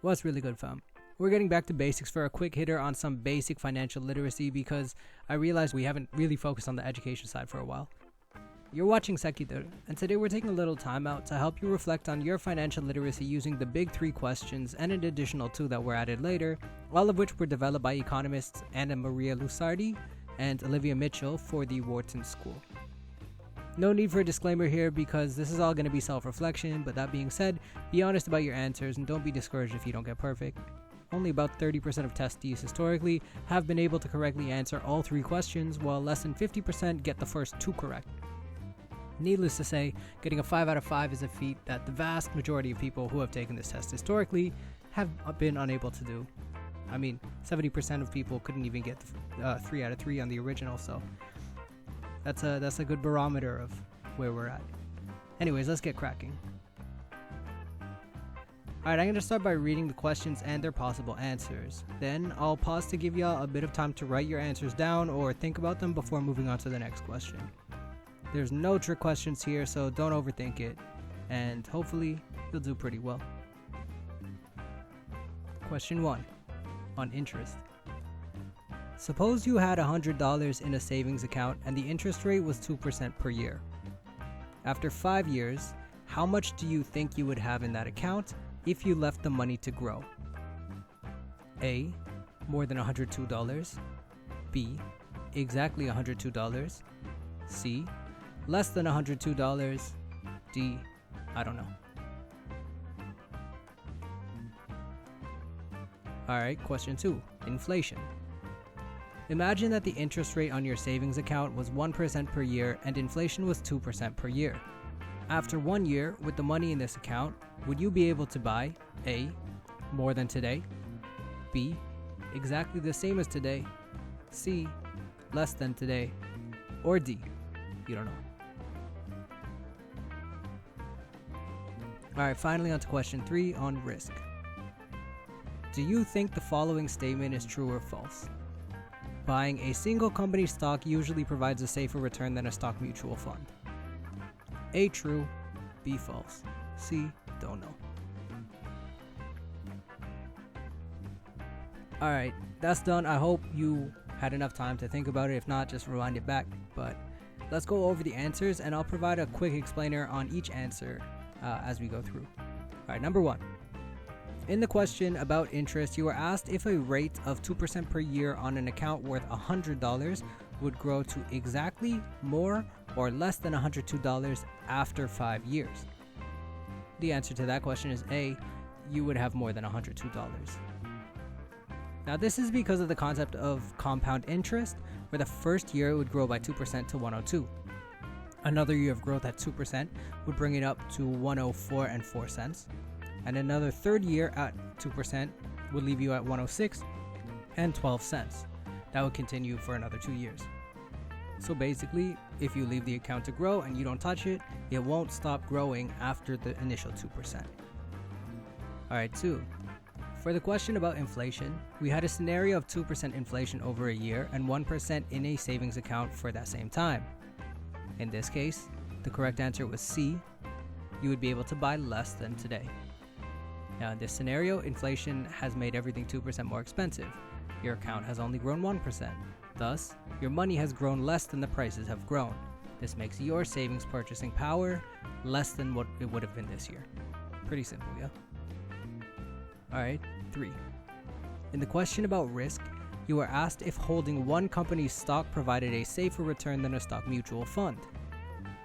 What's really good, fam? We're getting back to basics for a quick hitter on some basic financial literacy because I realized we haven't really focused on the education side for a while. You're watching Sekitur, and today we're taking a little time out to help you reflect on your financial literacy using the big 3 questions and an additional 2 that were added later, all of which were developed by economists Annamaria Lusardi and Olivia Mitchell for the Wharton School. No need for a disclaimer here because this is all going to be self-reflection, but that being said, be honest about your answers and don't be discouraged if you don't get perfect. Only about 30% of testees historically have been able to correctly answer all 3 questions, while less than 50% get the first 2 correct. Needless to say, getting a 5 out of 5 is a feat that the vast majority of people who have taken this test historically have been unable to do. I mean, 70% of people couldn't even get 3 out of 3 on the original, so that's a good barometer of where we're at. Anyways, let's get cracking. Alright, I'm going to start by reading the questions and their possible answers. Then, I'll pause to give y'all a bit of time to write your answers down or think about them before moving on to the next question. There's no trick questions here, so don't overthink it, and hopefully, you'll do pretty well. Question 1. On interest. Suppose you had $100 in a savings account and the interest rate was 2% per year. After 5 years, how much do you think you would have in that account if you left the money to grow? A. More than $102. B. Exactly $102. C. Less than $102. D. I don't know. Alright, question 2. Inflation. Imagine that the interest rate on your savings account was 1% per year and inflation was 2% per year. After 1 year, with the money in this account, would you be able to buy A. More than today? B. Exactly the same as today? C. Less than today? Or D. You don't know. Alright, finally on to question 3 on risk. Do you think the following statement is true or false? Buying a single company stock usually provides a safer return than a stock mutual fund. A. True. B. False. C. Don't know. Alright, that's done. I hope you had enough time to think about it. If not, just rewind it back. But let's go over the answers and I'll provide a quick explainer on each answer as we go through. Alright, number 1. In the question about interest, you were asked if a rate of 2% per year on an account worth $100 would grow to exactly more or less than $102 after 5 years. The answer to that question is A. You would have more than $102. Now this is because of the concept of compound interest, where the first year it would grow by 2% to 102. Another year of growth at 2% would bring it up to 104 and 4 cents. And another third year at 2% would leave you at 106 and 12 cents. That would continue for another 2 years. So basically, if you leave the account to grow and you don't touch it, it won't stop growing after the initial 2%. Alright, 2. For the question about inflation, we had a scenario of 2% inflation over a year and 1% in a savings account for that same time. In this case, the correct answer was C. You would be able to buy less than today. Now in this scenario, inflation has made everything 2% more expensive. Your account has only grown 1%. Thus, your money has grown less than the prices have grown. This makes your savings purchasing power less than what it would have been this year. Pretty simple, yeah? Alright, 3. In the question about risk, you were asked if holding one company's stock provided a safer return than a stock mutual fund.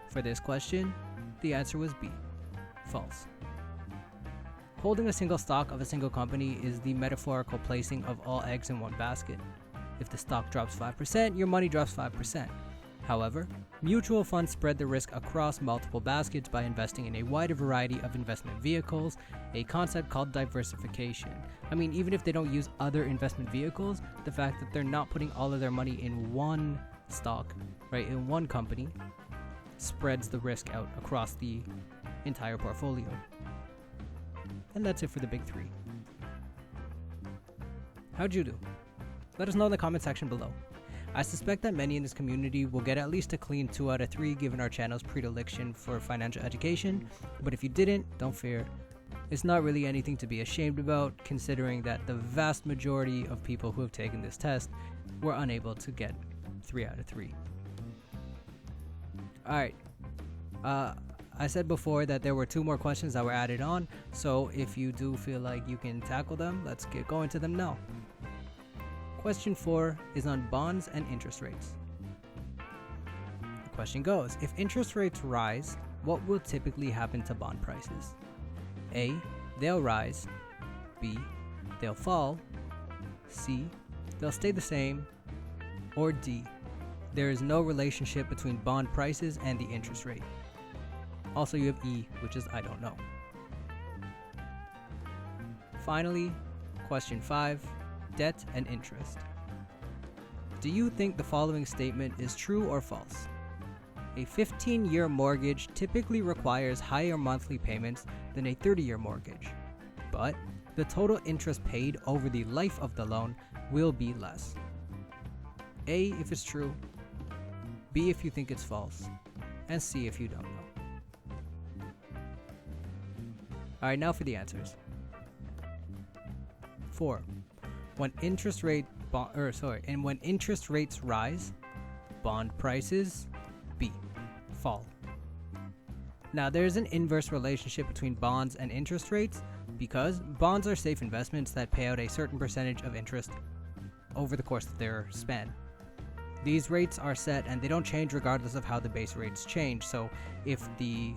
For this question, the answer was B. False. Holding a single stock of a single company is the metaphorical placing of all eggs in one basket. If the stock drops 5%, your money drops 5%. However, mutual funds spread the risk across multiple baskets by investing in a wider variety of investment vehicles, a concept called diversification. I mean, even if they don't use other investment vehicles, the fact that they're not putting all of their money in one stock, right, in one company, spreads the risk out across the entire portfolio. And that's it for the big 3. How'd you do? Let us know in the comment section below. I suspect that many in this community will get at least a clean 2 out of 3 given our channel's predilection for financial education, but if you didn't, don't fear. It's not really anything to be ashamed about, considering that the vast majority of people who have taken this test were unable to get 3 out of 3. Alright, I said before that there were 2 more questions that were added on, so if you do feel like you can tackle them, let's get going to them now. Question 4 is on bonds and interest rates. The question goes, if interest rates rise, what will typically happen to bond prices? A. They'll rise. B. They'll fall. C. They'll stay the same. Or D. There is no relationship between bond prices and the interest rate. Also, you have E, which is I don't know. Finally, question 5, debt and interest. Do you think the following statement is true or false? A 15-year mortgage typically requires higher monthly payments than a 30-year mortgage, but the total interest paid over the life of the loan will be less. A, if it's true, B, if you think it's false, and C, if you don't know. Alright, now for the answers. 4. When interest rates rise, bond prices B. fall. Now there's an inverse relationship between bonds and interest rates because bonds are safe investments that pay out a certain percentage of interest over the course of their span. These rates are set and they don't change regardless of how the base rates change. So if the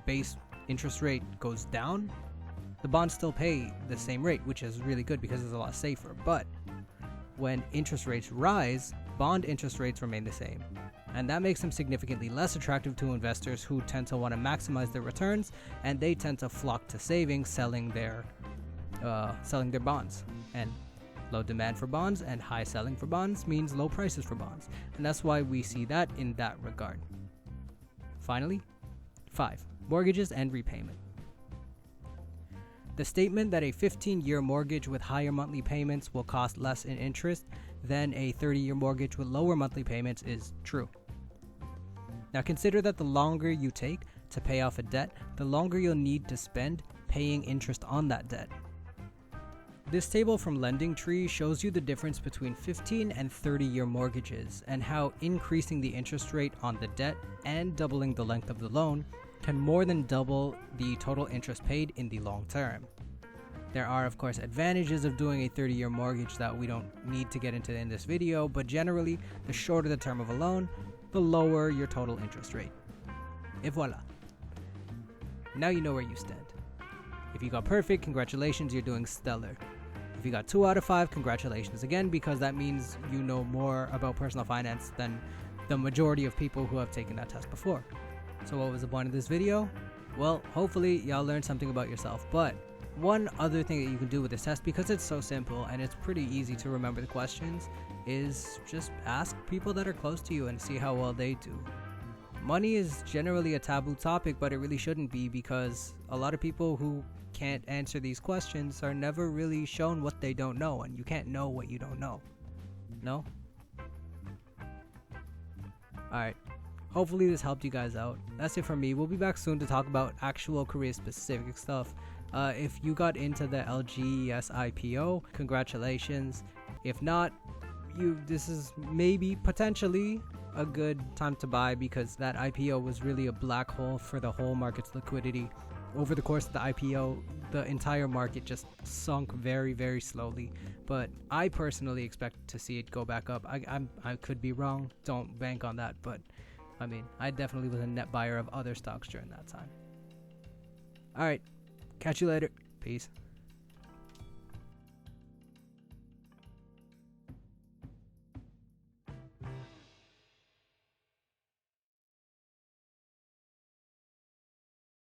base interest rate goes down, the bonds still pay the same rate, which is really good because it's a lot safer. But when interest rates rise, bond interest rates remain the same. And that makes them significantly less attractive to investors who tend to want to maximize their returns, and they tend to flock to savings, selling their bonds. And low demand for bonds and high selling for bonds means low prices for bonds, and that's why we see that in that regard. Finally, 5. Mortgages and repayment. The statement that a 15-year mortgage with higher monthly payments will cost less in interest than a 30-year mortgage with lower monthly payments is true. Now consider that the longer you take to pay off a debt, the longer you'll need to spend paying interest on that debt. This table from LendingTree shows you the difference between 15 and 30-year mortgages and how increasing the interest rate on the debt and doubling the length of the loan can more than double the total interest paid in the long term. There are, of course, advantages of doing a 30-year mortgage that we don't need to get into in this video, but generally, the shorter the term of a loan, the lower your total interest rate. Et voila. Now you know where you stand. If you got perfect, congratulations, you're doing stellar. If you got 2 out of 5, congratulations again, because that means you know more about personal finance than the majority of people who have taken that test before. So what was the point of this video? Well, hopefully y'all learned something about yourself, but one other thing that you can do with this test, because it's so simple and it's pretty easy to remember the questions, is just ask people that are close to you and see how well they do. Money is generally a taboo topic, but it really shouldn't be, because a lot of people who can't answer these questions are never really shown what they don't know, and you can't know what you don't know. No? Alright. Hopefully this helped you guys out. That's it from me. We'll be back soon to talk about actual career specific stuff. If you got into the LGES IPO, congratulations. If not, this is maybe potentially a good time to buy, because that IPO was really a black hole for the whole market's liquidity. Over the course of the IPO, the entire market just sunk very, very slowly. But I personally expect to see it go back up. I could be wrong. Don't bank on that. But I mean, I definitely was a net buyer of other stocks during that time. Alright, catch you later. Peace.